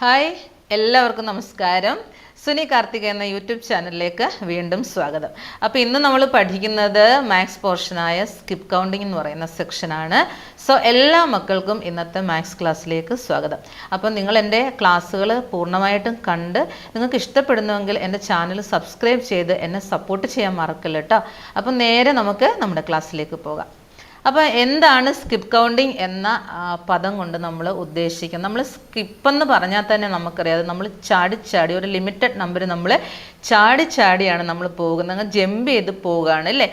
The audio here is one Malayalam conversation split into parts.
ഹായ്, എല്ലാവർക്കും നമസ്കാരം. സുനി കാർത്തിക എന്ന യൂട്യൂബ് ചാനലിലേക്ക് വീണ്ടും സ്വാഗതം. അപ്പോൾ ഇന്ന് നമ്മൾ പഠിക്കുന്നത് മാത്സ് പോർഷനായ സ്കിപ്പ് കൗണ്ടിങ് എന്ന് പറയുന്ന സെക്ഷനാണ്. സോ എല്ലാ മക്കൾക്കും ഇന്നത്തെ മാത്സ് ക്ലാസ്സിലേക്ക് സ്വാഗതം. അപ്പോൾ നിങ്ങൾ എൻ്റെ ക്ലാസ്സുകൾ പൂർണ്ണമായിട്ടും കണ്ട് നിങ്ങൾക്ക് ഇഷ്ടപ്പെടുന്നുവെങ്കിൽ എൻ്റെ ചാനൽ സബ്സ്ക്രൈബ് ചെയ്ത് എന്നെ സപ്പോർട്ട് ചെയ്യാൻ മറക്കല്ല കേട്ടോ. അപ്പോൾ നേരെ നമുക്ക് നമ്മുടെ ക്ലാസ്സിലേക്ക് പോകാം. അപ്പോൾ എന്താണ് സ്കിപ്പ് കൗണ്ടിങ് എന്ന പദം കൊണ്ട് നമ്മൾ ഉദ്ദേശിക്കുന്നത്? നമ്മൾ സ്കിപ്പെന്ന് പറഞ്ഞാൽ തന്നെ നമുക്കറിയാം, നമ്മൾ ചാടി ഒരു ലിമിറ്റഡ് നമ്പർ നമ്മൾ ചാടിയാണ് നമ്മൾ പോകുന്നത്, അങ്ങ് ജമ്പ് ചെയ്ത് പോവുകയാണ് അല്ലേ.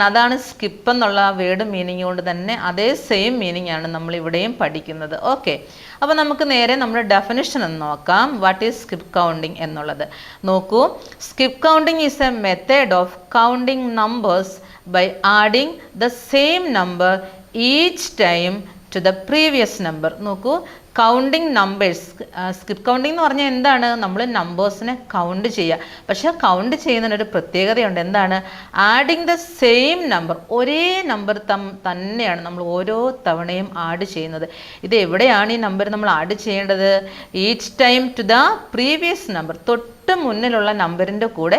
അതാണ് സ്കിപ്പ് എന്നുള്ള ആ വേർഡ് മീനിങ് കൊണ്ട് തന്നെ അതേ സെയിം മീനിങ് ആണ് നമ്മൾ ഇവിടെയും പഠിക്കുന്നത്. ഓക്കെ, അപ്പോൾ നമുക്ക് നേരെ നമ്മുടെ ഡെഫിനിഷൻ എന്ന് നോക്കാം. വാട്ട് ഈസ് സ്കിപ്പ് കൗണ്ടിങ് എന്നുള്ളത് നോക്കൂ. Skip counting is a method of counting numbers by adding the same number each time to the previous number. നോക്കൂ, കൗണ്ടിങ് നമ്പേഴ്സ്. സ്കിപ്പ് കൗണ്ടിങ് എന്ന് പറഞ്ഞാൽ എന്താണ്? നമ്മൾ നമ്പേഴ്സിനെ കൗണ്ട് ചെയ്യുക. പക്ഷേ കൗണ്ട് ചെയ്യുന്നതിനൊരു പ്രത്യേകതയുണ്ട്. എന്താണ്? ആഡിങ് ദ സെയിം നമ്പർ, ഒരേ നമ്പർ തന്നെയാണ് നമ്മൾ ഓരോ തവണയും ആഡ് ചെയ്യുന്നത്. ഇത് എവിടെയാണ് ഈ നമ്പർ നമ്മൾ ആഡ് ചെയ്യേണ്ടത്? Each time to the previous number, തൊട്ട് മുന്നിലുള്ള നമ്പറിൻ്റെ കൂടെ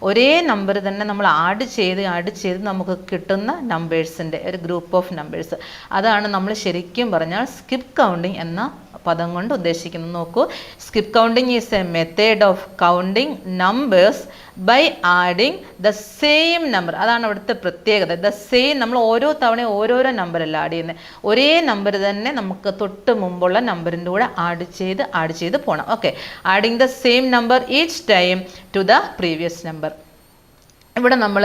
ഒരേ നമ്പർ തന്നെ നമ്മൾ ആഡ് ചെയ്ത് നമുക്ക് കിട്ടുന്ന നമ്പേഴ്സിൻ്റെ ഒരു ഗ്രൂപ്പ് ഓഫ് നമ്പേഴ്സ്. അതാണ് നമ്മൾ ശരിക്കും പറഞ്ഞാൽ സ്കിപ്പ് കൗണ്ടിങ് എന്ന പദം കൊണ്ട് ഉദ്ദേശിക്കുന്നത്. നോക്കൂ, skip counting is a method of counting numbers by adding the same number. അതാണ് അവിടുത്തെ പ്രത്യേകത. ദ സെയിം, നമ്മൾ ഓരോ തവണയും ഓരോരോ നമ്പറല്ല ആഡ് ചെയ്യുന്നത്, ഒരേ നമ്പർ തന്നെ നമുക്ക് തൊട്ട് മുമ്പുള്ള നമ്പറിൻ്റെ കൂടെ ആഡ് ചെയ്ത് പോകണം. Okay, adding the same number each time to the previous number. ഇവിടെ നമ്മൾ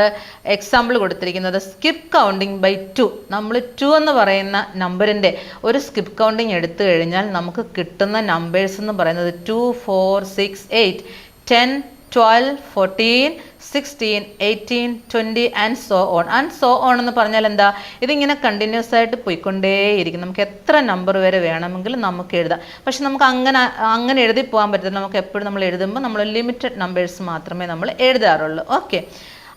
എക്സാമ്പിൾ കൊടുത്തിരിക്കുന്നത് സ്കിപ്പ് കൗണ്ടിങ് ബൈ 2. നമ്മൾ 2 എന്ന് പറയുന്ന നമ്പറിൻ്റെ ഒരു സ്കിപ്പ് കൗണ്ടിങ് എടുത്തു കഴിഞ്ഞാൽ നമുക്ക് കിട്ടുന്ന നമ്പേഴ്സ് എന്ന് പറയുന്നത് 2, 4, 6, 8, 10, 12, 14, 16, 18, 20 ആൻഡ് സോ ഓൺ എന്ന് പറഞ്ഞാൽ എന്താ? ഇതിങ്ങനെ കണ്ടിന്യൂസ് ആയിട്ട് പോയിക്കൊണ്ടേയിരിക്കും. നമുക്ക് എത്ര നമ്പർ വരെ വേണമെങ്കിലും നമുക്ക് എഴുതാം. പക്ഷെ നമുക്ക് അങ്ങനെ എഴുതി പോകാൻ പറ്റില്ല. നമുക്ക് എപ്പോഴും നമ്മൾ എഴുതുമ്പോൾ നമ്മൾ ലിമിറ്റഡ് നമ്പേഴ്സ് മാത്രമേ നമ്മൾ എഴുതാറുള്ളൂ. ഓക്കെ,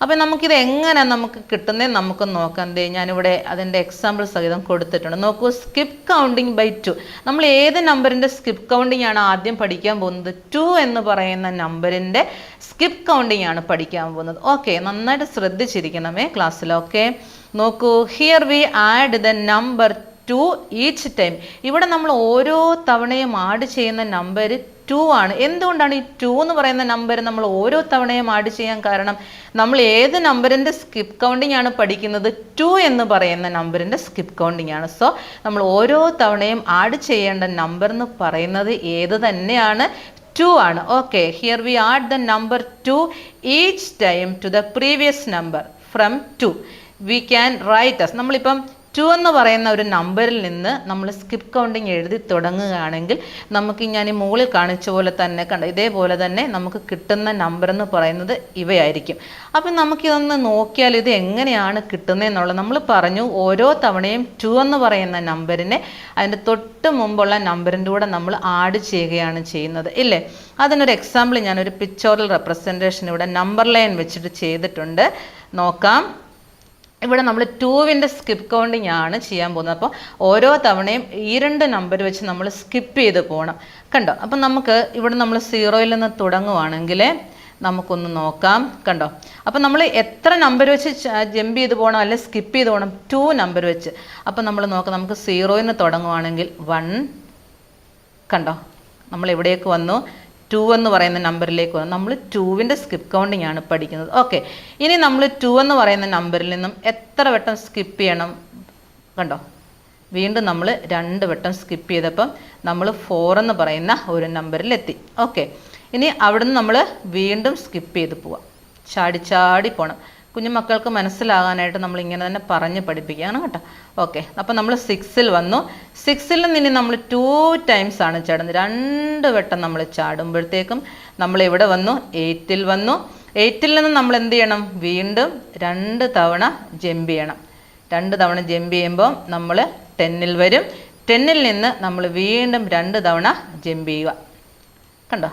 അപ്പോൾ നമുക്കിത് എങ്ങനെ നമുക്ക് കിട്ടുന്നതെന്ന് നമുക്ക് നോക്കാം. ഞാനിവിടെ അതിൻ്റെ എക്സാമ്പിൾ സഹിതം കൊടുത്തിട്ടുണ്ട്. നോക്കൂ, സ്കിപ്പ് കൗണ്ടിങ് ബൈ 2. നമ്മൾ ഏത് നമ്പറിൻ്റെ സ്കിപ്പ് കൗണ്ടിങ് ആണ് ആദ്യം പഠിക്കാൻ പോകുന്നത്? 2 എന്ന് പറയുന്ന നമ്പറിൻ്റെ സ്കിപ്പ് കൗണ്ടിങ് ആണ് പഠിക്കാൻ പോകുന്നത്. ഓക്കെ, നന്നായിട്ട് ശ്രദ്ധിച്ചിരിക്കണമേ ക്ലാസ്സിൽ. ഓക്കെ, നോക്കൂ, here we add the number 2 each time. ഇവിടെ നമ്മൾ ഓരോ തവണയും ആഡ് ചെയ്യുന്ന നമ്പർ 2 ആണ്. എന്തുകൊണ്ടാണ് ഈ 2 എന്ന് പറയുന്ന നമ്പർ നമ്മൾ ഓരോ തവണയും ആഡ് ചെയ്യാൻ കാരണം? നമ്മൾ ഏത് നമ്പറിൻ്റെ സ്കിപ്പ് കൗണ്ടിങ് ആണ് പഠിക്കുന്നത്? 2 എന്ന് പറയുന്ന നമ്പറിൻ്റെ സ്കിപ്പ് കൗണ്ടിങ് ആണ്. സോ നമ്മൾ ഓരോ തവണയും ആഡ് ചെയ്യേണ്ട നമ്പർ എന്ന് പറയുന്നത് ഏത് തന്നെയാണ്? 2 ആണ്. Okay, here we add the number 2 each time to the previous number from 2. We can write as, നമ്മളിപ്പം 2 എന്ന് പറയുന്ന ഒരു നമ്പറിൽ നിന്ന് നമ്മൾ സ്കിപ്പ് കൗണ്ടിങ് എഴുതി തുടങ്ങുകയാണെങ്കിൽ നമുക്ക് ഞാൻ ഈ മുകളിൽ കാണിച്ച പോലെ തന്നെ ഇതേപോലെ തന്നെ നമുക്ക് കിട്ടുന്ന നമ്പർ എന്ന് പറയുന്നത് ഇവയായിരിക്കും. അപ്പം നമുക്കിതൊന്ന് നോക്കിയാൽ ഇത് എങ്ങനെയാണ് കിട്ടുന്നതെന്നുള്ളത്. നമ്മൾ പറഞ്ഞു ഓരോ തവണയും 2 എന്ന് പറയുന്ന നമ്പറിനെ അതിൻ്റെ തൊട്ട് മുമ്പുള്ള നമ്പറിൻ്റെ കൂടെ നമ്മൾ ആഡ് ചെയ്യുകയാണ് ചെയ്യുന്നത് ഇല്ലേ. അതിനൊരു എക്സാമ്പിൾ ഞാനൊരു പിക്ചോറൽ റെപ്രസെൻറ്റേഷൻ ഇവിടെ നമ്പർ ലൈൻ വെച്ചിട്ട് ചെയ്തിട്ടുണ്ട്. നോക്കാം. ഇവിടെ നമ്മൾ 2വിൻ്റെ സ്കിപ്പ് കൗണ്ടിങ് ആണ് ചെയ്യാൻ പോകുന്നത്. അപ്പോൾ ഓരോ തവണയും ഈ 2 നമ്പർ വെച്ച് നമ്മൾ സ്കിപ്പ് ചെയ്ത് പോകണം. കണ്ടോ? അപ്പം നമുക്ക് ഇവിടെ നമ്മൾ 0യിൽ നിന്ന് തുടങ്ങുവാണെങ്കിൽ നമുക്കൊന്ന് നോക്കാം. കണ്ടോ? അപ്പം നമ്മൾ എത്ര നമ്പർ വെച്ച് ജമ്പ് ചെയ്ത് പോകണം, അല്ലെങ്കിൽ സ്കിപ്പ് ചെയ്ത് പോകണം? 2 നമ്പർ വെച്ച്. അപ്പം നമ്മൾ നോക്കാം, നമുക്ക് 0യിൽ നിന്ന് തുടങ്ങുവാണെങ്കിൽ 1. കണ്ടോ? നമ്മൾ എവിടേക്ക് വന്നു? 2 എന്ന് പറയുന്ന നമ്പറിലേക്ക് വന്നു. നമ്മൾ 2വിൻ്റെ സ്കിപ്പ് കൗണ്ടിങ് ആണ് പഠിക്കുന്നത്. ഓക്കെ, ഇനി നമ്മൾ 2 എന്ന് പറയുന്ന നമ്പറിൽ നിന്നും എത്ര വട്ടം സ്കിപ്പ് ചെയ്യണം? കണ്ടോ? വീണ്ടും നമ്മൾ 2 വട്ടം സ്കിപ്പ് ചെയ്തപ്പം നമ്മൾ 4 എന്ന് പറയുന്ന ഒരു നമ്പറിലെത്തി. ഓക്കെ, ഇനി അവിടുന്ന് നമ്മൾ വീണ്ടും സ്കിപ്പ് ചെയ്ത് പോവാം. ചാടി പോകണം. കുഞ്ഞുമക്കൾക്ക് മനസ്സിലാകാനായിട്ട് നമ്മൾ ഇങ്ങനെ തന്നെ പറഞ്ഞ് പഠിപ്പിക്കുകയാണ് കേട്ടോ. ഓക്കെ, അപ്പോൾ നമ്മൾ 6ൽ വന്നു. 6ൽ നിന്ന് നമ്മൾ 2 ടൈംസ് ആണ് ചാടുന്നത്. 2 വട്ടം നമ്മൾ ചാടുമ്പോഴത്തേക്കും നമ്മൾ ഇവിടെ വന്നു, 8ൽ വന്നു. 8ൽ നിന്ന് നമ്മൾ എന്ത് ചെയ്യണം? വീണ്ടും 2 തവണ ജമ്പ് ചെയ്യണം. 2 തവണ ജമ്പ് ചെയ്യുമ്പോൾ നമ്മൾ 10ൽ വരും. 10ൽ നിന്ന് നമ്മൾ വീണ്ടും 2 തവണ ജമ്പ് ചെയ്യുക. കണ്ടോ?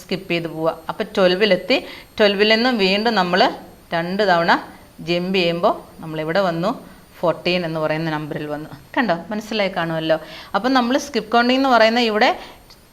സ്കിപ്പ് ചെയ്ത് പോവുക. അപ്പോൾ 12ലെത്തി. 12ൽ നിന്നും വീണ്ടും നമ്മൾ 2 തവണ ജമ്പ് ചെയ്യുമ്പോൾ നമ്മളിവിടെ വന്നു, 14 എന്ന് പറയുന്ന നമ്പറിൽ വന്നു. കണ്ടോ? മനസ്സിലായി കാണുമല്ലോ. അപ്പം നമ്മൾ സ്കിപ്പ് കൗണ്ടിങ് എന്ന് പറയുന്ന ഇവിടെ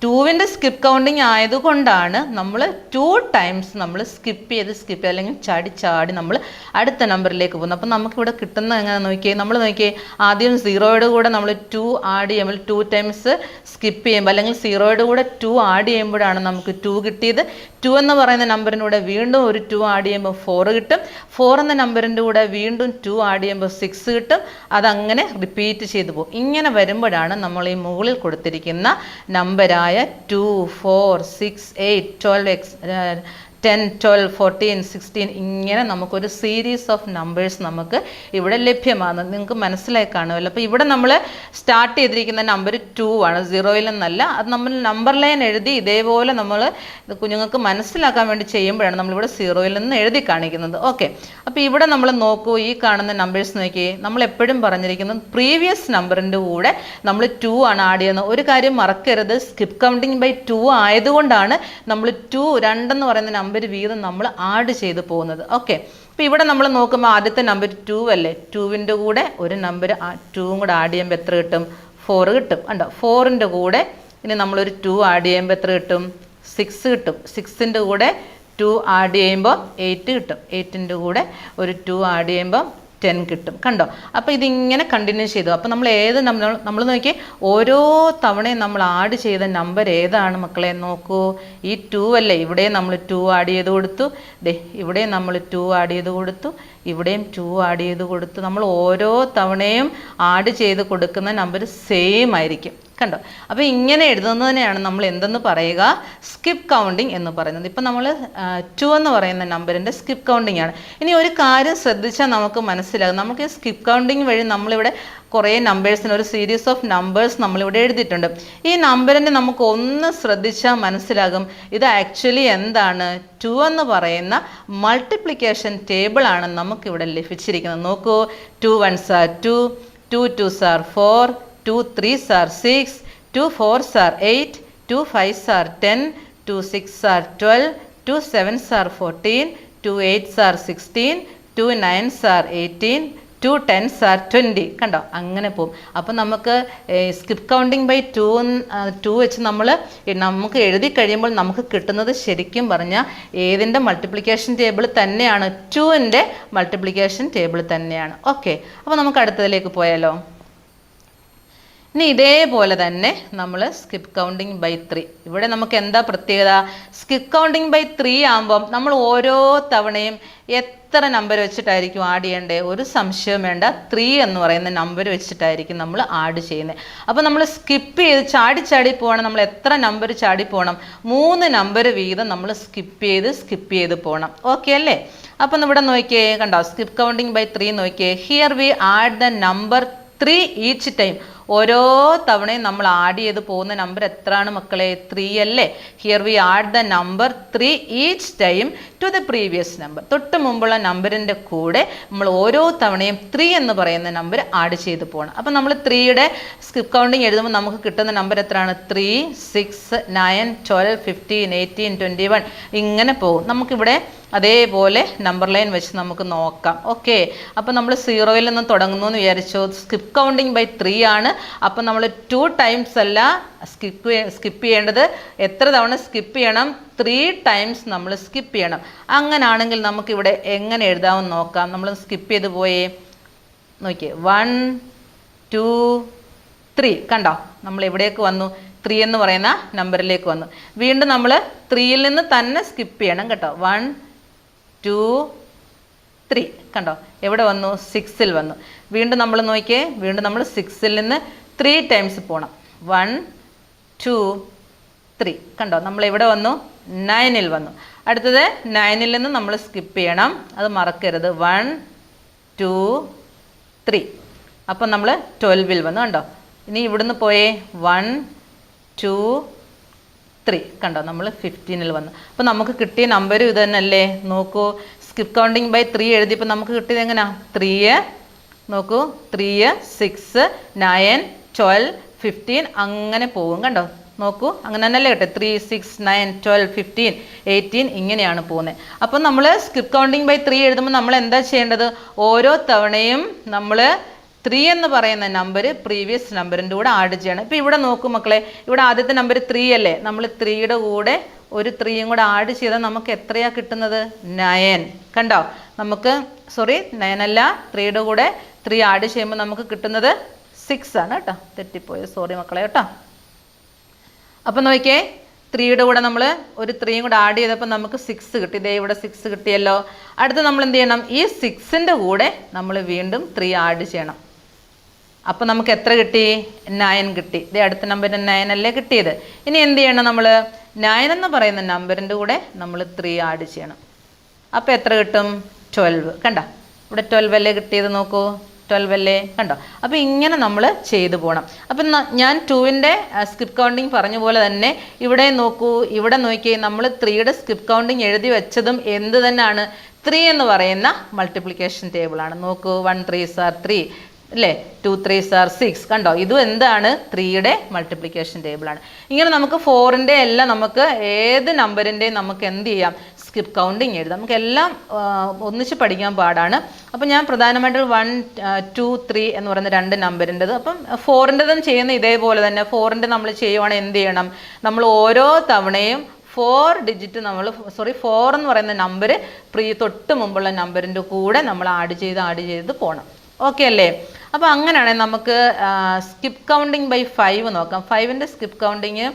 2വിൻ്റെ സ്കിപ്പ് കൗണ്ടിങ് ആയതുകൊണ്ടാണ് നമ്മൾ 2 ടൈംസ് നമ്മൾ സ്കിപ്പ് ചെയ്ത് അല്ലെങ്കിൽ ചാടി നമ്മൾ അടുത്ത നമ്പറിലേക്ക് പോകുന്നത്. അപ്പം നമുക്കിവിടെ കിട്ടുന്നത് എങ്ങനെ നോക്കിയേ, നമ്മൾ നോക്കിയേ ആദ്യം 0യുടെ കൂടെ നമ്മൾ 2 ആഡ് ചെയ്യുമ്പോൾ 2 ടൈംസ് സ്കിപ്പ് ചെയ്യുമ്പോൾ അല്ലെങ്കിൽ 0യുടെ കൂടെ 2 ആഡ് ചെയ്യുമ്പോഴാണ് നമുക്ക് 2 കിട്ടിയത്. 2 എന്ന് പറയുന്ന നമ്പറിൻ്റെ കൂടെ വീണ്ടും ഒരു 2 ആഡ് ചെയ്യുമ്പോൾ 4 കിട്ടും. 4 എന്ന നമ്പറിൻ്റെ കൂടെ വീണ്ടും 2 ആഡ് ചെയ്യുമ്പോൾ 6 കിട്ടും. അതങ്ങനെ റിപ്പീറ്റ് ചെയ്തു പോകും. ഇങ്ങനെ വരുമ്പോഴാണ് നമ്മൾ ഈ മുകളിൽ കൊടുത്തിരിക്കുന്ന നമ്പറായ 2, 4, 6, 8, 12, 10, 12, 14, 16 ഇങ്ങനെ നമുക്കൊരു സീരീസ് ഓഫ് നമ്പേഴ്സ് നമുക്ക് ഇവിടെ ലഭ്യമാണ്. നിങ്ങൾക്ക് മനസ്സിലായി കാണുമല്ലോ. അപ്പോൾ ഇവിടെ നമ്മൾ സ്റ്റാർട്ട് ചെയ്തിരിക്കുന്ന നമ്പർ 2 ആണ്, 0യിൽ നിന്നല്ല. അത് നമ്മൾ നമ്പർ ലൈൻ എഴുതി ഇതേപോലെ നമ്മൾ കുഞ്ഞുങ്ങൾക്ക് മനസ്സിലാക്കാൻ വേണ്ടി ചെയ്യുമ്പോഴാണ് നമ്മളിവിടെ 0യിൽ നിന്ന് എഴുതി കാണിക്കുന്നത്. ഓക്കെ, അപ്പോൾ ഇവിടെ നമ്മൾ നോക്കൂ, ഈ കാണുന്ന നമ്പേഴ്സ് നോക്കിയേ, നമ്മൾ എപ്പോഴും പറഞ്ഞിരിക്കുന്നത് പ്രീവിയസ് നമ്പറിൻ്റെ കൂടെ നമ്മൾ 2 ആണ് ആഡ് ചെയ്യുന്നത്. ഒരു കാര്യം മറക്കരുത്, സ്കിപ്പ് കൗണ്ടിങ് ബൈ 2 ആയതുകൊണ്ടാണ് നമ്മൾ 2 എന്ന് പറയുന്ന നമ്പർ വീതം നമ്മൾ ആഡ് ചെയ്ത് പോകുന്നത്. ഓക്കെ, അപ്പോൾ ഇവിടെ നമ്മൾ നോക്കുമ്പോൾ ആദ്യത്തെ നമ്പർ 2 അല്ലേ, 2വിൻ്റെ കൂടെ ഒരു നമ്പർ 2 കൂടെ ആഡ് ചെയ്യുമ്പോൾ എത്ര കിട്ടും? 4 കിട്ടും. കണ്ടോ, 4ൻ്റെ കൂടെ ഇനി നമ്മളൊരു 2 ആഡ് ചെയ്യുമ്പോൾ എത്ര കിട്ടും? 6 കിട്ടും. 6ൻ്റെ കൂടെ 2 ആഡ് ചെയ്യുമ്പോൾ 8 കിട്ടും. 8ൻ്റെ കൂടെ ഒരു 2 ആഡ് ചെയ്യുമ്പോൾ 10 കിട്ടും. കണ്ടോ, അപ്പോൾ ഇതിങ്ങനെ കണ്ടിന്യൂ ചെയ്തു. അപ്പോൾ നമ്മൾ നമ്മൾ നോക്കിയേ, ഓരോ തവണയും നമ്മൾ ആഡ് ചെയ്ത നമ്പർ ഏതാണ് മക്കളെ? നോക്കൂ, ഈ 2 അല്ലേ, ഇവിടെ നമ്മൾ 2 ആഡ് ചെയ്ത് കൊടുത്തു, ഇവിടെ നമ്മൾ 2 ആഡ് ചെയ്ത് കൊടുത്തു, ഇവിടെയും 2 ആഡ് ചെയ്ത് കൊടുത്തു. നമ്മൾ ഓരോ തവണയും ആഡ് ചെയ്ത് കൊടുക്കുന്ന നമ്പർ സെയിം ആയിരിക്കും. കണ്ടോ, അപ്പോൾ ഇങ്ങനെ എഴുതുന്നതിനെയാണ് നമ്മൾ എന്തെന്ന് പറയുക? സ്കിപ്പ് കൗണ്ടിങ് എന്ന് പറയുന്നത്. ഇപ്പം നമ്മൾ 2 എന്ന് പറയുന്ന നമ്പറിൻ്റെ സ്കിപ്പ് കൗണ്ടിങ് ആണ്. ഇനി ഒരു കാര്യം ശ്രദ്ധിച്ചാൽ നമുക്ക് മനസ്സിലാകും, നമുക്ക് ഈ സ്കിപ്പ് കൗണ്ടിങ് വഴി നമ്മളിവിടെ കുറേ നമ്പേഴ്സിന് ഒരു സീരീസ് ഓഫ് നമ്പേഴ്സ് നമ്മളിവിടെ എഴുതിയിട്ടുണ്ട്. ഈ നമ്പറിനെ നമുക്ക് ഒന്ന് ശ്രദ്ധിച്ചാൽ മനസ്സിലാകും ഇത് ആക്ച്വലി എന്താണ്? 2 എന്ന് പറയുന്ന മൾട്ടിപ്ലിക്കേഷൻ ടേബിൾ ആണ് നമുക്കിവിടെ ലഭിച്ചിരിക്കുന്നത്. നോക്കൂ, 2 1s are 2, 2 2s are 4, 2 3s are 6, 2 4s are 8, 2 5s are 10, 2 6s are 12, 2 7s are 14, 2 8s are 16, 2 9s are 18, 2 10s are 20. കണ്ടോ, അങ്ങനെ പോകും. അപ്പം നമുക്ക് സ്കിപ്പ് കൗണ്ടിങ് ബൈ 2 വെച്ച് നമുക്ക് എഴുതി കഴിയുമ്പോൾ നമുക്ക് കിട്ടുന്നത് ശരിക്കും പറഞ്ഞാൽ ഏതിൻ്റെ മൾട്ടിപ്ലിക്കേഷൻ ടേബിൾ തന്നെയാണ്? 2ൻ്റെ മൾട്ടിപ്ലിക്കേഷൻ ടേബിൾ തന്നെയാണ്. ഓക്കെ, അപ്പോൾ നമുക്ക് അടുത്തതിലേക്ക് പോയാലോ. ഇനി ഇതേപോലെ തന്നെ നമ്മൾ സ്കിപ്പ് കൗണ്ടിങ് ബൈ 3. ഇവിടെ നമുക്ക് എന്താ പ്രത്യേകത? സ്കിപ്പ് കൗണ്ടിങ് ബൈ 3 ആകുമ്പം നമ്മൾ ഓരോ തവണയും എത്ര നമ്പർ വെച്ചിട്ടായിരിക്കും ആഡ് ചെയ്യേണ്ടത്? ഒരു സംശയവും വേണ്ട, 3 എന്ന് പറയുന്ന നമ്പർ വെച്ചിട്ടായിരിക്കും നമ്മൾ ആഡ് ചെയ്യുന്നത്. അപ്പോൾ നമ്മൾ സ്കിപ്പ് ചെയ്ത് ചാടി പോകണം. നമ്മൾ എത്ര നമ്പർ ചാടി പോകണം? 3 നമ്പർ വീതം നമ്മൾ സ്കിപ്പ് ചെയ്ത് പോകണം. ഓക്കെ അല്ലേ? അപ്പം ഇവിടെ നോക്കിയേ, കണ്ടോ, സ്കിപ്പ് കൗണ്ടിങ് ബൈ 3 നോക്കിയേ. Here we add the number 3 each time. ഓരോ തവണയും നമ്മൾ ആഡ് ചെയ്ത് പോകുന്ന നമ്പർ എത്രയാണ് മക്കളെ? 3 അല്ലേ? Here we add the number 3 each time to the previous number. തൊട്ട് മുമ്പുള്ള നമ്പറിൻ്റെ കൂടെ നമ്മൾ ഓരോ തവണയും 3 എന്ന് പറയുന്ന നമ്പർ ആഡ് ചെയ്ത് പോകണം. അപ്പം നമ്മൾ 3യുടെ സ്കിപ്പ് കൗണ്ടിങ് എഴുതുമ്പോൾ നമുക്ക് കിട്ടുന്ന നമ്പർ എത്രയാണ്? 3 6 9 12 15 18 21 ഇങ്ങനെ പോകും. നമുക്കിവിടെ അതേപോലെ നമ്പർ ലൈൻ വെച്ച് നമുക്ക് നോക്കാം. ഓക്കെ, അപ്പോൾ നമ്മൾ 0യിൽ നിന്ന് തുടങ്ങുന്നു എന്ന് വിചാരിച്ചു. സ്കിപ്പ് കൗണ്ടിങ് ബൈ 3 ആണ്. അപ്പം നമ്മൾ 2 ടൈംസ് അല്ല സ്കിപ്പ് ചെയ്യേണ്ടത്. എത്ര തവണ സ്കിപ്പ് ചെയ്യണം? 3 ടൈംസ് നമ്മൾ സ്കിപ്പ് ചെയ്യണം. അങ്ങനാണെങ്കിൽ നമുക്കിവിടെ എങ്ങനെ എഴുതാമെന്ന് നോക്കാം. നമ്മൾ സ്കിപ്പ് ചെയ്ത് പോയേ, നോക്കിയേ, 1 2 3. കണ്ടോ, നമ്മൾ എവിടേക്ക് വന്നു? 3 എന്ന് പറയുന്ന നമ്പറിലേക്ക് വന്നു. വീണ്ടും നമ്മൾ 3യിൽ നിന്ന് തന്നെ സ്കിപ്പ് ചെയ്യണം കേട്ടോ. 1 2 3. കണ്ടോ, എവിടെ വന്നു? 6ൽ വന്നു. വീണ്ടും നമ്മൾ നോക്കിയേ, വീണ്ടും നമ്മൾ 6ൽ നിന്ന് 3 ടൈംസ് പോകണം. 1 2 3. കണ്ടോ, നമ്മൾ എവിടെ വന്നു? 9ൽ വന്നു. അടുത്തത് 9ൽ നിന്ന് നമ്മൾ സ്കിപ്പ് ചെയ്യണം, അത് മറക്കരുത്. 1 2 3. അപ്പം നമ്മൾ 12ൽ വന്നു. കണ്ടോ, ഇനി ഇവിടുന്ന് പോയേ 1 2 3. കണ്ടോ, നമ്മൾ 15ൽ വന്നു. അപ്പോൾ നമുക്ക് കിട്ടിയ നമ്പരും ഇത് തന്നെയല്ലേ? നോക്കൂ, സ്കിപ്പ് കൗണ്ടിങ് ബൈ 3 എഴുതിയപ്പോൾ നമുക്ക് കിട്ടിയത് എങ്ങനെയാ? 3 നോക്കൂ, 3 6 9 12 15 അങ്ങനെ പോകും. കണ്ടോ, നോക്കൂ, അങ്ങനെ തന്നെയല്ലേ കേട്ടെ? 3 6 9 12 15 18 ഇങ്ങനെയാണ് പോകുന്നത്. അപ്പം നമ്മൾ സ്കിപ്പ് കൗണ്ടിങ് ബൈ 3 എഴുതുമ്പോൾ നമ്മൾ എന്താ ചെയ്യേണ്ടത്? ഓരോ തവണയും നമ്മൾ 3 എന്ന് പറയുന്ന നമ്പർ പ്രീവിയസ് നമ്പറിൻ്റെ കൂടെ ആഡ് ചെയ്യണം. ഇപ്പോൾ ഇവിടെ നോക്കൂ മക്കളെ, ഇവിടെ ആദ്യത്തെ നമ്പർ 3 അല്ലേ, നമ്മൾ 3യുടെ കൂടെ ഒരു 3യും കൂടെ ആഡ് ചെയ്താൽ നമുക്ക് എത്രയാണ് കിട്ടുന്നത്? 9. കണ്ടോ, നമുക്ക് 9 അല്ല, 3യുടെ കൂടെ 3 ആഡ് ചെയ്യുമ്പോൾ നമുക്ക് കിട്ടുന്നത് 6 ആണ് കേട്ടോ. തെറ്റിപ്പോയത്, സോറി മക്കളെ കേട്ടോ. അപ്പം നോക്കിയേ, 3യുടെ കൂടെ നമ്മൾ ഒരു 3യും കൂടെ ആഡ് ചെയ്തപ്പോൾ നമുക്ക് 6 കിട്ടി. ഇതേ ഇവിടെ 6 കിട്ടിയല്ലോ. അടുത്ത് നമ്മൾ എന്ത് ചെയ്യണം? ഈ 6ൻ്റെ കൂടെ നമ്മൾ വീണ്ടും 3 ആഡ് ചെയ്യണം. അപ്പോൾ നമുക്ക് എത്ര കിട്ടി? 9 കിട്ടി. ഇതേ അടുത്ത നമ്പറിന് 9 അല്ലേ കിട്ടിയത്. ഇനി എന്ത് ചെയ്യണം? നമ്മൾ 9 എന്ന് പറയുന്ന നമ്പറിൻ്റെ കൂടെ നമ്മൾ 3 ആഡ് ചെയ്യണം. അപ്പോൾ എത്ര കിട്ടും? 12. കണ്ടോ, ഇവിടെ 12 അല്ലേ കിട്ടിയത്, നോക്കൂ, 12 അല്ലേ, കണ്ടോ. അപ്പോൾ ഇങ്ങനെ നമ്മൾ ചെയ്തു പോകണം. അപ്പം ഞാൻ 2ൻ്റെ സ്കിപ്പ് കൗണ്ടിങ് പറഞ്ഞ പോലെ തന്നെ ഇവിടെ നോക്കൂ, ഇവിടെ നോക്കിയേ, നമ്മൾ 3യുടെ സ്കിപ്പ് കൗണ്ടിങ് എഴുതി വെച്ചതും എന്ത് തന്നെയാണ്? 3 എന്ന് പറയുന്ന മൾട്ടിപ്ലിക്കേഷൻ ടേബിളാണ്. നോക്കൂ, 1 3s are 3 അല്ലേ, 2 3s are 6. കണ്ടോ, ഇതും എന്താണ്? 3യുടെ മൾട്ടിപ്ലിക്കേഷൻ ടേബിളാണ്. ഇങ്ങനെ നമുക്ക് 4ൻ്റെ എല്ലാം, നമുക്ക് ഏത് നമ്പറിൻ്റെയും നമുക്ക് എന്ത് ചെയ്യാം? സ്കിപ്പ് കൗണ്ടിങ് എഴുതാം. നമുക്കെല്ലാം ഒന്നിച്ച് പഠിക്കാൻ പാടാണ്. അപ്പം ഞാൻ പ്രധാനമായിട്ടും 1 2 3 എന്ന് പറയുന്ന 2 നമ്പറിൻ്റെത്, അപ്പം 4ൻ്റെതും ചെയ്യുന്ന ഇതേപോലെ തന്നെ. 4ൻ്റെ നമ്മൾ ചെയ്യുവാണെങ്കിൽ എന്ത് ചെയ്യണം? നമ്മൾ ഓരോ തവണയും 4 ഡിജിറ്റ് 4 എന്ന് പറയുന്ന നമ്പർ തൊട്ട് മുമ്പുള്ള നമ്പറിൻ്റെ കൂടെ നമ്മൾ ആഡ് ചെയ്ത് പോകണം. ഓക്കെ അല്ലേ? അപ്പോൾ അങ്ങനെയാണെങ്കിൽ നമുക്ക് സ്കിപ്പ് കൗണ്ടിങ് ബൈ 5 നോക്കാം. 5ൻ്റെ സ്കിപ്പ് കൗണ്ടിങ്,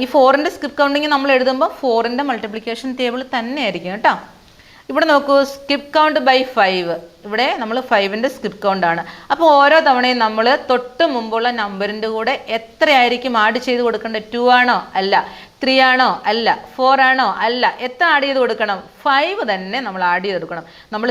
ഈ 4ൻ്റെ സ്കിപ്പ് കൗണ്ടിങ് നമ്മൾ എഴുതുമ്പോൾ 4ൻ്റെ മൾട്ടിപ്ലിക്കേഷൻ ടേബിൾ തന്നെ ആയിരിക്കും കേട്ടോ. ഇവിടെ നോക്കൂ, സ്കിപ്പ് കൗണ്ട് ബൈ 5. ഇവിടെ നമ്മൾ 5ൻ്റെ സ്കിപ്പ് കൗണ്ടാണ്. അപ്പോൾ ഓരോ തവണയും നമ്മൾ തൊട്ട് മുമ്പുള്ള നമ്പറിൻ്റെ കൂടെ എത്രയായിരിക്കും ആഡ് ചെയ്ത് കൊടുക്കേണ്ടത്? 2 ആണോ? അല്ല. 3 ആണോ? അല്ല. 4 ആണോ? അല്ല. എത്ര ആഡ് ചെയ്ത് കൊടുക്കണം? 5 തന്നെ നമ്മൾ ആഡ് ചെയ്ത് കൊടുക്കണം. നമ്മൾ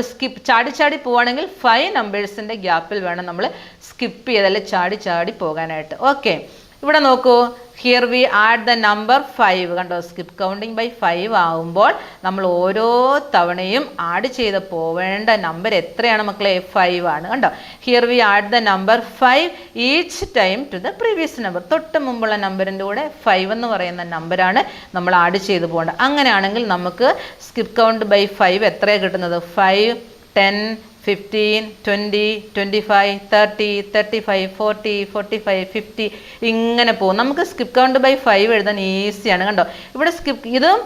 ചാടി പോവുകയാണെങ്കിൽ 5 നമ്പേഴ്സിൻ്റെ ഗ്യാപ്പിൽ വേണം നമ്മൾ സ്കിപ്പ് ചെയ്തല്ലേ ചാടി പോകാനായിട്ട്. ഓക്കെ, ഇവിടെ നോക്കൂ, here we add the number 5. കണ്ടോ, സ്കിപ്പ് കൗണ്ടിങ് ബൈ 5 ആവുമ്പോൾ നമ്മൾ ഓരോ തവണയും ആഡ് ചെയ്ത് പോവേണ്ട നമ്പർ എത്രയാണ് മക്കളെ? 5 ആണ്. കണ്ടോ, here we add the number 5 each time to the previous number. തൊട്ട് മുമ്പുള്ള നമ്പറിൻ്റെ കൂടെ 5 എന്ന് പറയുന്ന നമ്പറാണ് നമ്മൾ ആഡ് ചെയ്ത് പോകേണ്ടത്. അങ്ങനെയാണെങ്കിൽ നമുക്ക് സ്കിപ്പ് കൗണ്ട് ബൈ 5 എത്രയാണ് കിട്ടുന്നത്? 5 10 15 20 25 30 35 40 45 50 ഇങ്ങനെ പോകും. നമുക്ക് സ്കിപ്പ് കൗണ്ട് ബൈ 5 എഴുതാൻ ഈസിയാണ്. കണ്ടോ, ഇവിടെ ഇതും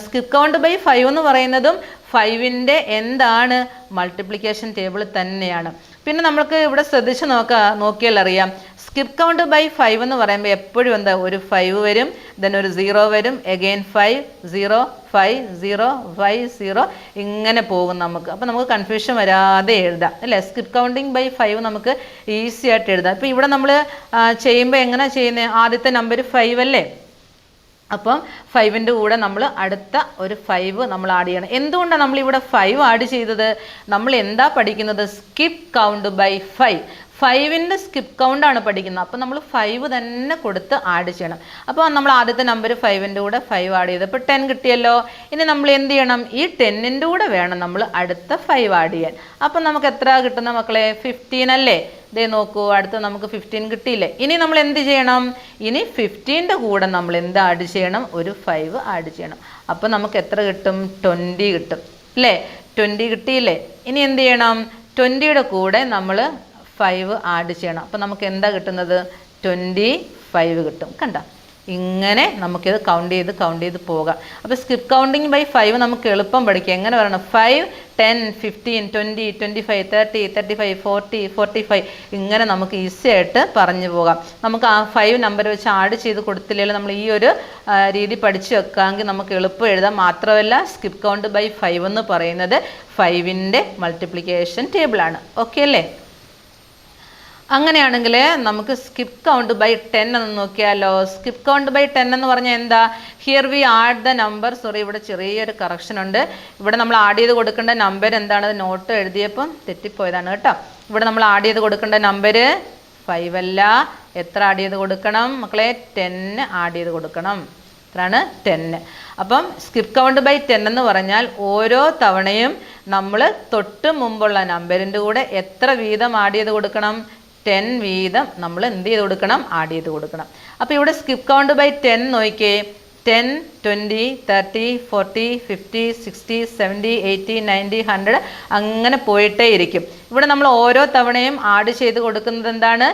സ്കിപ്പ് കൗണ്ട് ബൈ 5 എന്ന് പറയുന്നതും 5ൻ്റെ എന്താണ്? മൾട്ടിപ്ലിക്കേഷൻ ടേബിൾ തന്നെയാണ്. പിന്നെ നമുക്ക് ഇവിടെ ശ്രദ്ധിച്ച് നോക്കിയാൽ അറിയാം, സ്കിപ്പ് കൗണ്ട് ബൈ 5 എന്ന് പറയുമ്പോൾ എപ്പോഴും എന്താ? ഒരു 5 വരും, ദെൻ ഒരു 0 വരും, എഗെയിൻ 5 0 5 0 5 0 ഇങ്ങനെ പോകും നമുക്ക്. അപ്പോൾ നമുക്ക് കൺഫ്യൂഷൻ വരാതെ എഴുതാം അല്ലേ? സ്കിപ്പ് കൗണ്ടിങ് ബൈ 5 നമുക്ക് ഈസി ആയിട്ട് എഴുതാം. ഇപ്പോൾ ഇവിടെ നമ്മൾ ചെയ്യുമ്പോൾ എങ്ങനെയാണ് ചെയ്യുന്നത്? ആദ്യത്തെ നമ്പർ 5 അല്ലേ, അപ്പം 5ൻ്റെ കൂടെ നമ്മൾ അടുത്ത ഒരു 5 നമ്മൾ ആഡ് ചെയ്യണം. എന്തുകൊണ്ടാണ് നമ്മളിവിടെ 5 ആഡ് ചെയ്തത്? നമ്മൾ എന്താ പഠിക്കുന്നത്? Skip count by 5. 5ൻ്റെ സ്കിപ്പ് കൗണ്ടാണ് പഠിക്കുന്നത്. അപ്പോൾ നമ്മൾ 5 തന്നെ കൊടുത്ത് ആഡ് ചെയ്യണം. അപ്പോൾ നമ്മൾ ആദ്യത്തെ നമ്പർ 5ൻ്റെ കൂടെ 5 ആഡ് ചെയ്തപ്പോൾ 10 കിട്ടിയല്ലോ. ഇനി നമ്മൾ എന്ത് ചെയ്യണം? ഈ 10ൻ്റെ കൂടെ വേണം നമ്മൾ അടുത്ത 5 ആഡ് ചെയ്യാൻ. അപ്പം നമുക്ക് എത്ര കിട്ടുന്ന മക്കളെ? 15 അല്ലേ? ദേ നോക്കൂ, അടുത്ത് നമുക്ക് 15 കിട്ടിയില്ലേ? ഇനി നമ്മൾ എന്ത് ചെയ്യണം? ഇനി 15ൻ്റെ കൂടെ നമ്മൾ എന്ത് ആഡ് ചെയ്യണം? ഒരു 5 ആഡ് ചെയ്യണം. അപ്പോൾ നമുക്ക് എത്ര കിട്ടും? 20 കിട്ടും അല്ലേ? 20 കിട്ടിയില്ലേ? ഇനി എന്ത് ചെയ്യണം? 20യുടെ കൂടെ നമ്മൾ 5 ആഡ് ചെയ്യണം. അപ്പോൾ നമുക്ക് എന്താ കിട്ടുന്നത്? 25 കിട്ടും. കണ്ടോ, ഇങ്ങനെ നമുക്കിത് കൗണ്ട് ചെയ്ത് പോകാം. അപ്പോൾ സ്കിപ്പ് കൗണ്ടിങ് ബൈ 5 നമുക്ക് എളുപ്പം പഠിക്കാം. എങ്ങനെ പറയണം? 5 10 15 20 25 30 35 40 45 ഇങ്ങനെ നമുക്ക് ഈസി ആയിട്ട് പറഞ്ഞു പോകാം. നമുക്ക് ആ 5 നമ്പർ വെച്ച് ആഡ് ചെയ്ത് കൊടുത്തില്ലെങ്കിൽ നമ്മൾ ഈ ഒരു രീതി പഠിച്ചു വെക്കാമെങ്കിൽ നമുക്ക് എളുപ്പം എഴുതാം. മാത്രമല്ല സ്കിപ്പ് കൗണ്ട് ബൈ 5 എന്ന് പറയുന്നത് 5ൻ്റെ മൾട്ടിപ്ലിക്കേഷൻ ടേബിളാണ്. ഓക്കെ അല്ലേ? അങ്ങനെയാണെങ്കിൽ നമുക്ക് സ്കിപ്പ് കൗണ്ട് ബൈ 10 എന്ന് നോക്കിയാലോ. സ്കിപ്പ് കൗണ്ട് ബൈ 10 എന്ന് പറഞ്ഞാൽ എന്താ? Here we add the number, ഇവിടെ ചെറിയൊരു കറക്ഷൻ ഉണ്ട്. ഇവിടെ നമ്മൾ ആഡ് ചെയ്ത് കൊടുക്കേണ്ട നമ്പർ എന്താണ്? നോട്ട് എഴുതിയപ്പം തെറ്റിപ്പോയതാണ് കേട്ടോ. ഇവിടെ നമ്മൾ ആഡ് ചെയ്ത് കൊടുക്കേണ്ട നമ്പർ 5 അല്ല. എത്ര ആഡ് ചെയ്ത് കൊടുക്കണം മക്കളെ? 10 ആഡ് ചെയ്ത് കൊടുക്കണം. എത്രയാണ്? 10. അപ്പം സ്കിപ്പ് കൗണ്ട് ബൈ 10 എന്ന് പറഞ്ഞാൽ ഓരോ തവണയും നമ്മൾ തൊട്ട് മുമ്പുള്ള നമ്പറിൻ്റെ കൂടെ എത്ര വീതം ആഡ് ചെയ്ത് കൊടുക്കണം? 10 വീതം നമ്മൾ എന്ത് ചെയ്ത് കൊടുക്കണം? ആഡ് ചെയ്ത് കൊടുക്കണം. അപ്പോൾ ഇവിടെ സ്കിപ്പ് കൗണ്ട് ബൈ 10 നോക്കിയേ. 10, 20, 30, 40, 50, 60, 70, 80, 90, 100 അങ്ങനെ പോയിട്ടേ ഇരിക്കും. ഇവിടെ നമ്മൾ ഓരോ തവണയും ആഡ് ചെയ്ത് കൊടുക്കുന്നത് എന്താണ്?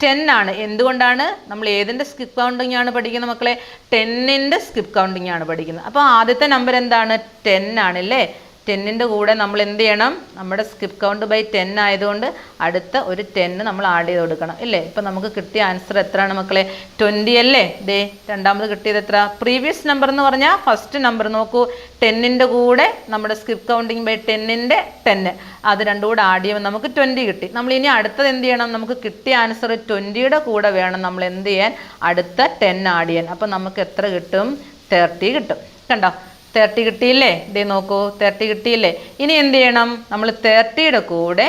10 ആണ്. എന്തുകൊണ്ടാണ്? നമ്മൾ ഏതിൻ്റെ സ്കിപ്പ് കൗണ്ടിങ് ആണ് പഠിക്കുന്നത് മക്കളെ? 10ൻ്റെ സ്കിപ്പ് കൗണ്ടിങ് ആണ് പഠിക്കുന്നത്. അപ്പോൾ ആദ്യത്തെ നമ്പർ എന്താണ്? 10 ആണല്ലേ. 10ൻ്റെ കൂടെ നമ്മൾ എന്ത് ചെയ്യണം? നമ്മുടെ സ്കിപ്പ് കൗണ്ട് ബൈ 10 ആയതുകൊണ്ട് അടുത്ത ഒരു 10 നമ്മൾ ആഡ് ചെയ്ത് കൊടുക്കണം ഇല്ലേ. ഇപ്പം നമുക്ക് കിട്ടിയ ആൻസർ എത്രയാണ് മക്കളെ? 20 അല്ലേ. ദേ രണ്ടാമത് കിട്ടിയത് എത്ര? പ്രീവിയസ് നമ്പർ എന്ന് പറഞ്ഞാൽ ഫസ്റ്റ് നമ്പർ നോക്കൂ. 10ൻ്റെ കൂടെ നമ്മുടെ സ്കിപ്പ് കൗണ്ടിങ് ബൈ 10ൻ്റെ 10 അത് രണ്ടും കൂടെ ആഡ് ചെയ്യുമ്പോൾ നമുക്ക് 20 കിട്ടി. നമ്മൾ ഇനി അടുത്തത് എന്ത് ചെയ്യണം? നമുക്ക് കിട്ടിയ ആൻസർ 20യുടെ കൂടെ വേണം നമ്മൾ എന്ത് ചെയ്യാൻ? അടുത്ത 10 ആഡ് ചെയ്യാൻ. അപ്പം നമുക്ക് എത്ര കിട്ടും? 30 കിട്ടും. കണ്ടോ? 30 കിട്ടിയില്ലേ? ഇതേ നോക്കൂ, 30 കിട്ടിയില്ലേ? ഇനി എന്ത് ചെയ്യണം? നമ്മൾ 30യുടെ കൂടെ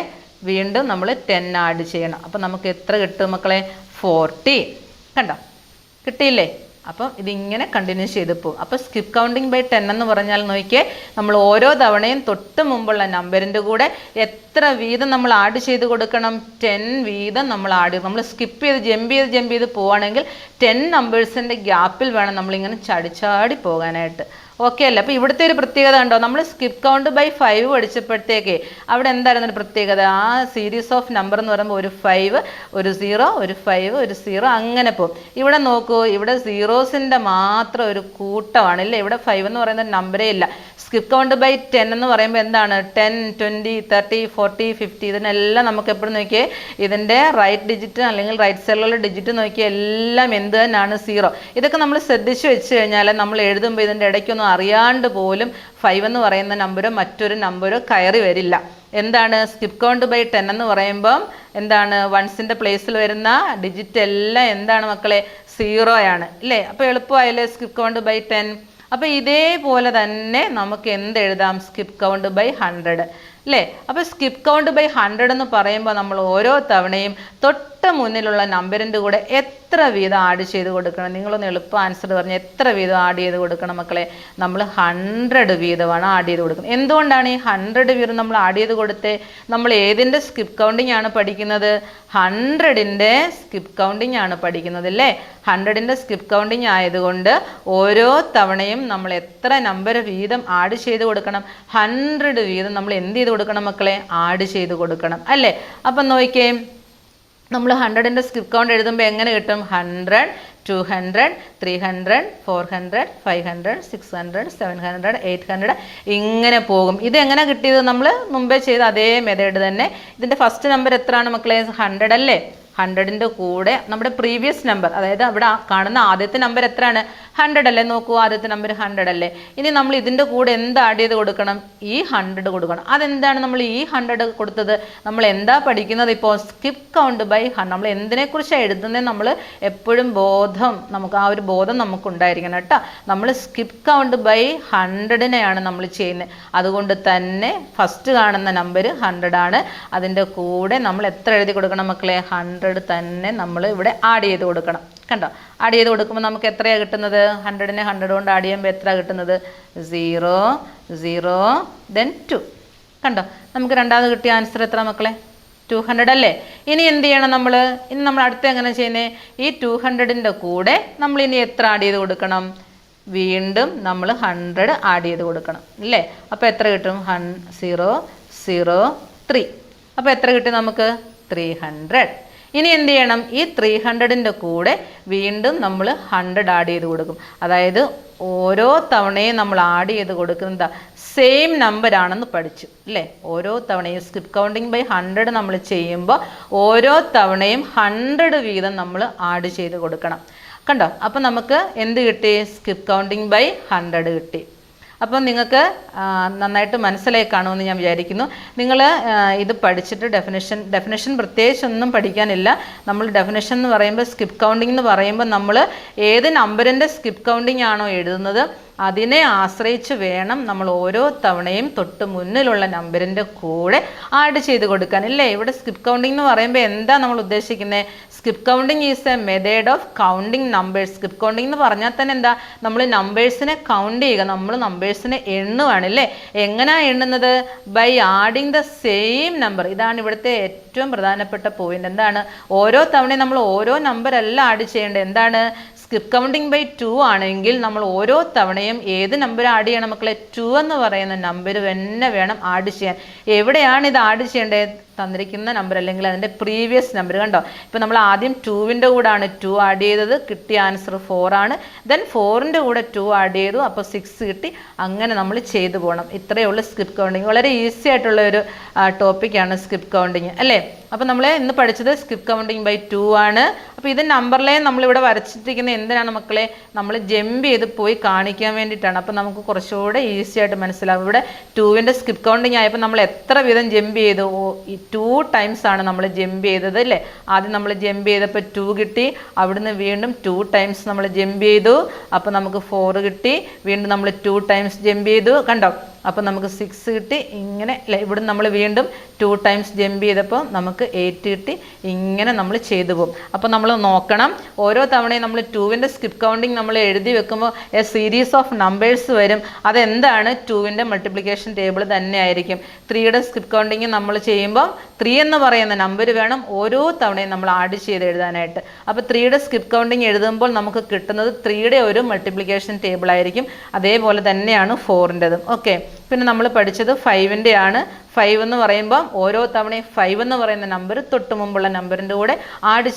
വീണ്ടും നമ്മൾ 10 ആഡ് ചെയ്യണം. അപ്പം നമുക്ക് എത്ര കിട്ടും മക്കളെ? 40. കണ്ടോ? കിട്ടിയില്ലേ? അപ്പം ഇതിങ്ങനെ കണ്ടിന്യൂ ചെയ്ത് പോകും. അപ്പോൾ സ്കിപ്പ് കൗണ്ടിങ് ബൈ 10 എന്ന് പറഞ്ഞാൽ നോക്കിയേ, നമ്മൾ ഓരോ തവണയും തൊട്ട് മുമ്പുള്ള നമ്പറിൻ്റെ കൂടെ എത്ര വീതം നമ്മൾ ആഡ് ചെയ്ത് കൊടുക്കണം? 10 വീതം നമ്മൾ ആഡ് ചെയ്ത്, നമ്മൾ സ്കിപ്പ് ചെയ്ത് ജമ്പ് ചെയ്ത് പോവുകയാണെങ്കിൽ 10 നമ്പേഴ്സിൻ്റെ ഗ്യാപ്പിൽ വേണം നമ്മളിങ്ങനെ ചാടി പോകാനായിട്ട്. ഓക്കെ അല്ലേ? അപ്പോൾ ഇവിടുത്തെ ഒരു പ്രത്യേകത ഉണ്ടോ? നമ്മൾ സ്കിപ്പ് കൗണ്ട് ബൈ 5 പഠിച്ചപ്പോഴത്തേക്ക് അവിടെ എന്തായിരുന്നു ഒരു പ്രത്യേകത? ആ സീരീസ് ഓഫ് നമ്പർ എന്ന് പറയുമ്പോൾ ഒരു 5, ഒരു 0, ഒരു 5, ഒരു 0 അങ്ങനെ പോകും. ഇവിടെ നോക്കൂ, ഇവിടെ സീറോസിൻ്റെ മാത്രം ഒരു കൂട്ടമാണ് ഇല്ലേ. ഇവിടെ 5 എന്ന് പറയുന്ന നമ്പറേ ഇല്ല. സ്കിപ്പ് കൗണ്ട് ബൈ 10 എന്ന് പറയുമ്പോൾ എന്താണ്? 10, 20, 30, 40, 50 ഇതിനെല്ലാം നമുക്ക് എപ്പോഴും നോക്കിയേ ഇതിൻ്റെ റൈറ്റ് ഡിജിറ്റ് അല്ലെങ്കിൽ റൈറ്റ് സൈഡിലുള്ള ഡിജിറ്റ് നോക്കിയാൽ എല്ലാം എന്ത് തന്നെയാണ്? 0. ഇതൊക്കെ നമ്മൾ ശ്രദ്ധിച്ച് വെച്ച് കഴിഞ്ഞാൽ നമ്മൾ എഴുതുമ്പോൾ ഇതിൻ്റെ ഇടയ്ക്കൊന്നും അറിയാണ്ട് പോലും 5 എന്ന് പറയുന്ന നമ്പരോ മറ്റൊരു നമ്പരോ കയറി വരില്ല. എന്താണ്? സ്കിപ്പ് കൗണ്ട് ബൈ 10 എന്ന് പറയുമ്പം എന്താണ്? വൺസിൻ്റെ പ്ലേസിൽ വരുന്ന ഡിജിറ്റ് എല്ലാം എന്താണ് മക്കളെ? 0 ആണ് അല്ലേ. അപ്പോൾ എളുപ്പമായല്ലേ സ്കിപ്പ് കൗണ്ട് ബൈ 10. അപ്പോൾ ഇതേപോലെ തന്നെ നമുക്ക് എന്ത് എഴുതാം? സ്കിപ്പ് കൗണ്ട് ബൈ 100 അല്ലേ. അപ്പോൾ സ്കിപ്പ് കൗണ്ട് ബൈ 100 എന്ന് പറയുമ്പോൾ നമ്മൾ ഓരോ തവണയും തൊട്ട് മുന്നിലുള്ള നമ്പറിൻ്റെ കൂടെ എത്ര വീതം ആഡ് ചെയ്ത് കൊടുക്കണം? നിങ്ങളൊന്ന് എളുപ്പം ആൻസർ പറഞ്ഞാൽ എത്ര വീതം ആഡ് ചെയ്ത് കൊടുക്കണം മക്കളെ? നമ്മൾ 100 വീതമാണ് ആഡ് ചെയ്ത് കൊടുക്കുന്നത്. എന്തുകൊണ്ടാണ് ഈ 100 വീതം നമ്മൾ ആഡ് ചെയ്ത് കൊടുത്തേ? നമ്മൾ ഏതിൻ്റെ സ്കിപ്പ് കൗണ്ടിങ് ആണ് പഠിക്കുന്നത്? 100ൻ്റെ സ്കിപ്പ് കൗണ്ടിങ് ആണ് പഠിക്കുന്നത് അല്ലേ. 100ൻ്റെ സ്കിപ്പ് കൗണ്ടിങ് ആയതുകൊണ്ട് ഓരോ തവണയും നമ്മൾ എത്ര നമ്പർ വീതം ആഡ് ചെയ്ത് കൊടുക്കണം? 100 വീതം നമ്മൾ എന്ത് ചെയ്ത് കൊടുക്കണം മക്കളെ? ആഡ് ചെയ്ത് കൊടുക്കണം അല്ലേ. അപ്പം നോക്കിയേ, നമ്മൾ 100ൻ്റെ സ്കിപ്പ് കൗണ്ട് എഴുതുമ്പോൾ എങ്ങനെ കിട്ടും? 100, 200, 300, 400, 500, 600, 700, 800 ഇങ്ങനെ പോകും. ഇതെങ്ങനെ കിട്ടിയത്? നമ്മൾ മുമ്പേ ചെയ്ത അതേ മെത്തേഡ് തന്നെ. ഇതിൻ്റെ ഫസ്റ്റ് നമ്പർ എത്രയാണ് മക്കളെ? 100 അല്ലേ. 100ൻ്റെ കൂടെ നമ്മുടെ പ്രീവിയസ് നമ്പർ, അതായത് അവിടെ കാണുന്ന ആദ്യത്തെ നമ്പർ എത്രയാണ്? 100 അല്ലേ. നോക്കൂ, ആദ്യത്തെ നമ്പർ 100 അല്ലേ. ഇനി നമ്മൾ ഇതിൻ്റെ കൂടെ എന്ത് ആഡ് ചെയ്ത് കൊടുക്കണം? ഈ 100 കൊടുക്കണം. അതെന്താണ് നമ്മൾ ഈ 100 കൊടുത്തത്? നമ്മൾ എന്താ പഠിക്കുന്നത് ഇപ്പോൾ? Skip count by 100. നമ്മൾ എന്തിനെക്കുറിച്ചാണ് എഴുതുന്നത്? നമ്മൾ എപ്പോഴും നമുക്ക് ആ ഒരു ബോധം നമുക്കുണ്ടായിരിക്കണം കേട്ടോ. നമ്മൾ സ്കിപ്പ് കൗണ്ട് ബൈ 100നെയാണ് നമ്മൾ ചെയ്യുന്നത്. അതുകൊണ്ട് തന്നെ ഫസ്റ്റ് കാണുന്ന നമ്പർ 100 ആണ്. അതിൻ്റെ കൂടെ നമ്മൾ എത്ര എഴുതി കൊടുക്കണം മക്കളെ? 100 തന്നെ നമ്മൾ ഇവിടെ ആഡ് ചെയ്ത് കൊടുക്കണം. കണ്ടോ? ആഡ് ചെയ്ത് കൊടുക്കുമ്പോൾ നമുക്ക് എത്രയാണ് കിട്ടുന്നത്? 100നെ 100 കൊണ്ട് ആഡ് ചെയ്യുമ്പോൾ എത്ര കിട്ടുന്നത്? 0, 0, then 2. കണ്ടോ? നമുക്ക് രണ്ടാമത് കിട്ടിയ ആൻസർ എത്ര മക്കളെ? 200 അല്ലേ. ഇനി എന്ത് ചെയ്യണം നമ്മൾ? ഇനി നമ്മൾ അടുത്ത് എങ്ങനെ ചെയ്യുന്നത്? ഈ 200ൻ്റെ കൂടെ നമ്മൾ ഇനി എത്ര ആഡ് ചെയ്ത് കൊടുക്കണം? വീണ്ടും നമ്മൾ 100 ആഡ് ചെയ്ത് കൊടുക്കണം അല്ലേ. അപ്പോൾ എത്ര കിട്ടും? 0, 0, 3. അപ്പോൾ എത്ര കിട്ടും നമുക്ക്? 300. ഇനി എന്ത് ചെയ്യണം? ഈ 300ൻ്റെ കൂടെ വീണ്ടും നമ്മൾ 100 ആഡ് ചെയ്ത് കൊടുക്കും. അതായത് ഓരോ തവണയും നമ്മൾ ആഡ് ചെയ്ത് കൊടുക്കുന്നത് സെയിം നമ്പർ ആണെന്ന് പഠിച്ചു അല്ലേ. ഓരോ തവണയും സ്കിപ്പ് കൗണ്ടിങ് ബൈ 100 നമ്മൾ ചെയ്യുമ്പോൾ ഓരോ തവണയും 100 വീതം നമ്മൾ ആഡ് ചെയ്ത് കൊടുക്കണം. കണ്ടോ? അപ്പം നമുക്ക് എന്ത് കിട്ടി? സ്കിപ്പ് കൗണ്ടിങ് ബൈ 100 കിട്ടി. അപ്പം നിങ്ങൾക്ക് നന്നായിട്ട് മനസ്സിലായി കാണുമെന്ന് ഞാൻ വിചാരിക്കുന്നു. നിങ്ങൾ ഇത് പഠിച്ചിട്ട് ഡെഫിനേഷൻ പ്രത്യേകിച്ചൊന്നും പഠിക്കാനില്ല. നമ്മൾ ഡെഫിനേഷൻ എന്ന് പറയുമ്പോൾ സ്കിപ്പ് കൗണ്ടിങ് എന്ന് പറയുമ്പോൾ നമ്മൾ ഏത് നമ്പറിൻ്റെ സ്കിപ്പ് കൗണ്ടിങ് ആണോ എഴുതുന്നത് അതിനെ ആശ്രയിച്ച് വേണം നമ്മൾ ഓരോ തവണയും തൊട്ട് മുന്നിലുള്ള നമ്പറിൻ്റെ കൂടെ ആഡ് ചെയ്ത് കൊടുക്കാൻ ഇല്ലേ. ഇവിടെ സ്കിപ്പ് കൗണ്ടിങ് എന്ന് പറയുമ്പോൾ എന്താ നമ്മൾ ഉദ്ദേശിക്കുന്നത്? Skip counting is a method of counting numbers. Skip counting എന്ന് പറഞ്ഞാൽ തന്നെ എന്താ? നമ്മൾ നമ്പേഴ്സിനെ കൗണ്ട് ചെയ്യുക, നമ്മൾ നമ്പേഴ്സിനെ എണ്ണുവാണ് അല്ലേ. എങ്ങനെയാണ് എണ്ണുന്നത്? By adding the same number. ഇതാണ് ഇവിടുത്തെ ഏറ്റവും പ്രധാനപ്പെട്ട പോയിന്റ്. എന്താണ്? ഓരോ തവണയും നമ്മൾ ഓരോ നമ്പർ അല്ല ആഡ് ചെയ്യേണ്ടത്. എന്താണ്? സ്കിപ്പ് കൗണ്ടിങ് ബൈ 2 ആണെങ്കിൽ നമ്മൾ ഓരോ തവണയും ഏത് നമ്പർ ആഡ് ചെയ്യണം മക്കളെ? 2 എന്ന് പറയുന്ന നമ്പർ തന്നെ വേണം ആഡ് ചെയ്യാൻ. എവിടെയാണ് ഇത് ആഡ് ചെയ്യേണ്ടത്? തന്നിരിക്കുന്ന നമ്പർ അല്ലെങ്കിൽ അതിൻ്റെ പ്രീവിയസ് നമ്പർ. കണ്ടോ, ഇപ്പം നമ്മൾ ആദ്യം 2വിൻ്റെ കൂടാണ് 2 ആഡ് ചെയ്തത്, കിട്ടിയ ആൻസർ 4 ആണ്. ദെൻ 4ൻ്റെ കൂടെ 2 ആഡ് ചെയ്തു, അപ്പോൾ 6 കിട്ടി. അങ്ങനെ നമ്മൾ ചെയ്തു പോകണം. ഇത്രയേ ഉള്ളൂ സ്കിപ്പ് കൗണ്ടിങ്. വളരെ ഈസി ആയിട്ടുള്ള ഒരു ടോപ്പിക്കാണ് സ്കിപ്പ് കൗണ്ടിങ് അല്ലേ. അപ്പോൾ നമ്മൾ ഇന്ന് പഠിച്ചത് സ്കിപ്പ് കൗണ്ടിങ് ബൈ 2 ആണ്. അപ്പോൾ ഇത് നമ്പറിലെ നമ്മളിവിടെ വരച്ചിട്ടിരിക്കുന്ന എന്തിനാണ് മക്കളെ? നമ്മൾ ജമ്പ് ചെയ്ത് പോയി കാണിക്കാൻ വേണ്ടിയിട്ടാണ്. അപ്പോൾ നമുക്ക് കുറച്ചുകൂടെ ഈസി ആയിട്ട് മനസ്സിലാവും. ഇവിടെ 2വിൻ്റെ സ്കിപ്പ് കൗണ്ടിങ് ആയപ്പോൾ നമ്മൾ എത്ര വീതം ജമ്പ് ചെയ്തു? 2 ടൈംസ് ആണ് നമ്മൾ ജമ്പ് ചെയ്തത് അല്ലേ. ആദ്യം നമ്മൾ ജമ്പ് ചെയ്തപ്പോൾ 2 കിട്ടി, അവിടുന്ന് വീണ്ടും 2 ടൈംസ് നമ്മൾ ജമ്പ് ചെയ്തു, അപ്പോൾ നമുക്ക് 4 കിട്ടി. വീണ്ടും നമ്മൾ 2 ടൈംസ് ജമ്പ് ചെയ്തു, കണ്ടോ, അപ്പോൾ നമുക്ക് 6 കിട്ടി. ഇങ്ങനെ ഇവിടുന്ന് നമ്മൾ വീണ്ടും 2 ടൈംസ് ജമ്പ് ചെയ്തപ്പോൾ നമുക്ക് 8 കിട്ടി. ഇങ്ങനെ നമ്മൾ ചെയ്തു പോകും. അപ്പോൾ നമ്മൾ നോക്കണം, ഓരോ തവണയും നമ്മൾ 2വിൻ്റെ സ്കിപ്പ് കൗണ്ടിങ് നമ്മൾ എഴുതി വെക്കുമ്പോൾ എ സീരീസ് ഓഫ് നമ്പേഴ്സ് വരും. അതെന്താണ്? 2വിൻ്റെ മൾട്ടിപ്ലിക്കേഷൻ ടേബിൾ തന്നെ ആയിരിക്കും. 3യുടെ സ്കിപ്പ് കൗണ്ടിങ് നമ്മൾ ചെയ്യുമ്പോൾ 3 എന്ന് പറയുന്ന നമ്പർ വേണം ഓരോ തവണയും നമ്മൾ ആഡ് ചെയ്ത് എഴുതാനായിട്ട്. അപ്പോൾ 3യുടെ സ്കിപ്പ് കൗണ്ടിങ് എഴുതുമ്പോൾ നമുക്ക് കിട്ടുന്നത് 3യുടെ ഒരു മൾട്ടിപ്ലിക്കേഷൻ ടേബിൾ ആയിരിക്കും. അതേപോലെ തന്നെയാണ് 4ൻ്റെതും. ഓക്കെ, പിന്നെ നമ്മൾ പഠിച്ചത് 5ൻ്റെ ആണ്. 5 എന്ന് പറയുമ്പോൾ ഓരോ തവണയും 5 എന്ന് പറയുന്ന നമ്പർ തൊട്ട് മുമ്പുള്ള നമ്പറിൻ്റെ കൂടെ ആഡ്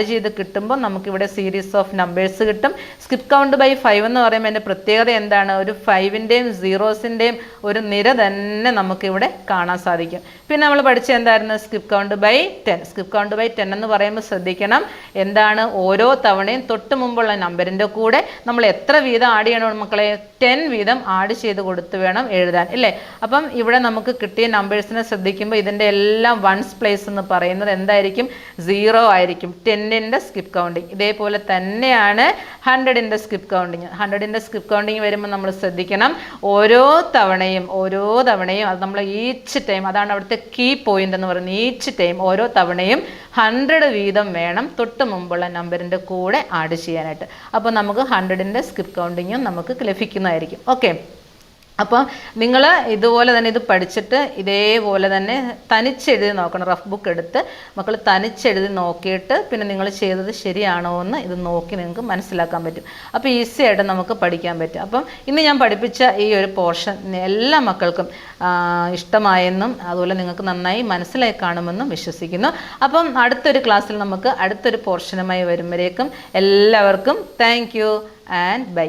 ചെയ്ത് കിട്ടുമ്പോൾ നമുക്കിവിടെ സീരീസ് ഓഫ് നമ്പേഴ്സ് കിട്ടും. സ്കിപ്പ് കൗണ്ട് ബൈ 5 എന്ന് പറയുമ്പോൾ എൻ്റെ പ്രത്യേകത എന്താണ്? ഒരു 5ൻ്റെയും 0സിൻ്റെയും ഒരു നിര തന്നെ നമുക്കിവിടെ കാണാൻ സാധിക്കും. പിന്നെ നമ്മൾ പഠിച്ച എന്തായിരുന്നു? Skip count by 10. Skip count by 10 എന്ന് പറയുമ്പോൾ ശ്രദ്ധിക്കണം, എന്താണ്? ഓരോ തവണയും തൊട്ട് മുമ്പുള്ള നമ്പറിൻ്റെ കൂടെ നമ്മൾ എത്ര വീതം ആഡ് ചെയ്യണം മക്കളെ? 10 വീതം ആഡ് ചെയ്ത് കൊടുത്ത് വേണം എഴുതാൻ ഇല്ലേ. അപ്പം ഇവിടെ നമുക്ക് കിട്ടിയ നമ്പേഴ്സിനെ ശ്രദ്ധിക്കുമ്പോൾ ഇതിൻ്റെ എല്ലാം വൺസ് പ്ലേസ് എന്ന് പറയുന്നത് എന്തായിരിക്കും? 0 ആയിരിക്കും. 10ൻ്റെ സ്കിപ്പ് കൗണ്ടിങ്. ഇതേപോലെ തന്നെയാണ് 100ൻ്റെ സ്കിപ്പ് കൗണ്ടിങ്. 100ൻ്റെ സ്കിപ്പ് കൗണ്ടിങ് വരുമ്പോൾ നമ്മൾ ശ്രദ്ധിക്കണം, ഓരോ തവണയും അത് നമ്മൾ ഈച്ച് ടൈം, അതാണ് അവിടുത്തെ കീ പോയിന്റ് എന്ന് പറയുന്നത്. ഈച്ച് ടൈം ഓരോ തവണയും 100 വീതം വേണം തൊട്ട് മുമ്പുള്ള നമ്പറിൻ്റെ കൂടെ ആഡ് ചെയ്യാനായിട്ട്. അപ്പോൾ നമുക്ക് 100ൻ്റെ സ്കിപ്പ് കൗണ്ടിങ്ങും നമുക്ക് ലഭിക്കുന്നതായിരിക്കും. ഓക്കെ, അപ്പോൾ നിങ്ങൾ ഇതുപോലെ തന്നെ ഇത് പഠിച്ചിട്ട് ഇതേപോലെ തന്നെ തനിച്ചെഴുതി നോക്കണം. റഫ് ബുക്ക് എടുത്ത് മക്കൾ തനിച്ചെഴുതി നോക്കിയിട്ട് പിന്നെ നിങ്ങൾ ചെയ്തത് ശരിയാണോ എന്ന് ഇത് നോക്കി നിങ്ങൾക്ക് മനസ്സിലാക്കാൻ പറ്റും. അപ്പോൾ ഈസി ആയിട്ട് നമുക്ക് പഠിക്കാൻ പറ്റും. അപ്പം ഇന്ന് ഞാൻ പഠിപ്പിച്ച ഈ ഒരു പോർഷൻ എല്ലാ മക്കൾക്കും ഇഷ്ടമായെന്നും അതുപോലെ നിങ്ങൾക്ക് നന്നായി മനസ്സിലായി കാണുമെന്നും വിശ്വസിക്കുന്നു. അപ്പം അടുത്തൊരു ക്ലാസ്സിൽ നമുക്ക് അടുത്തൊരു പോർഷനുമായി വരുമ്പോഴേക്കും എല്ലാവർക്കും താങ്ക് യു ആൻഡ് ബൈ.